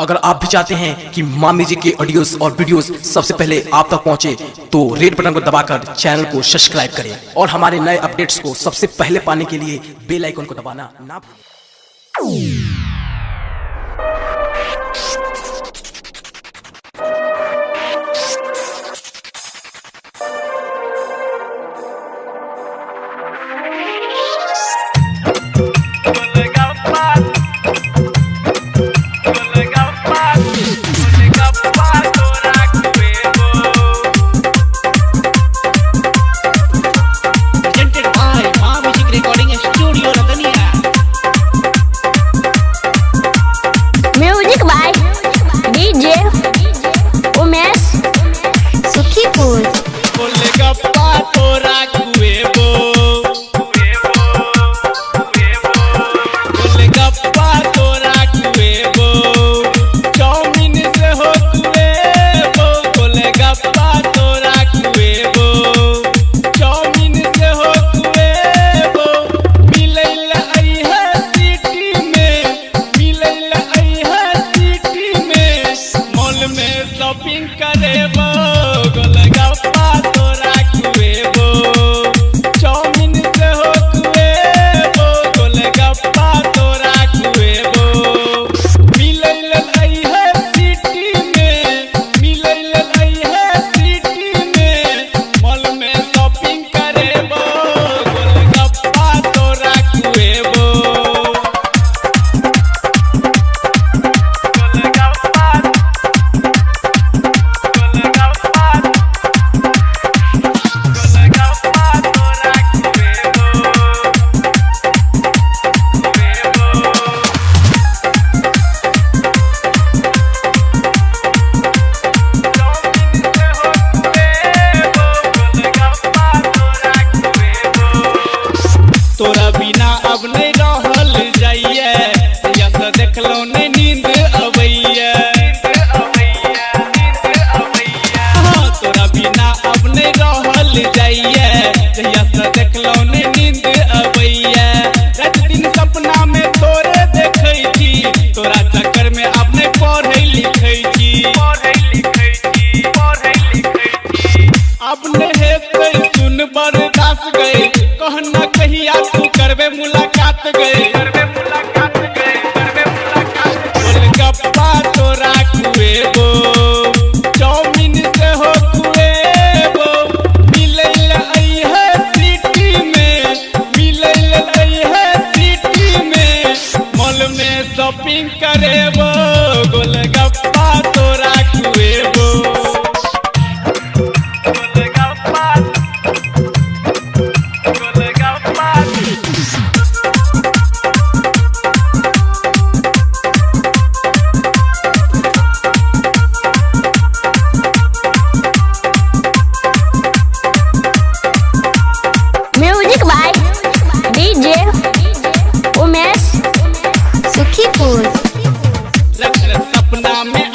अगर आप भी चाहते हैं कि माँ म्यूजिक के ऑडियोज और वीडियोस सबसे पहले आप तक पहुंचे तो रेड बटन को दबाकर चैनल को सब्सक्राइब करें और हमारे नए अपडेट्स को सबसे पहले पाने के लिए बेल आइकन को दबाना ना भूलें। तोरा बिना अब नहीं रहल जाइए, देखलो नहीं नींद अवैया। हाँ, तोरा बिना अब नहीं रहल जाइए, देखलो नहीं नींद अवैया। रात दिन सपना में तोरे देखै छी, तोरा चक्कर में अब नहीं पढ़ै लिखै छी। अब नहीं हेतै सुन बर्दाश्त गए, कहना कहिया तू करबे मुलाकात गए। गोलगप्पा तोरा खुएबो, चाउमीन से हो खुएबो। मिलैल अइहे सिटी में, मिलैल अइहे सिटी में, मॉल में शॉपिंग करेबो। गोलगप्पा तोरा खुएबो। उमेश सुखीपुर सपना में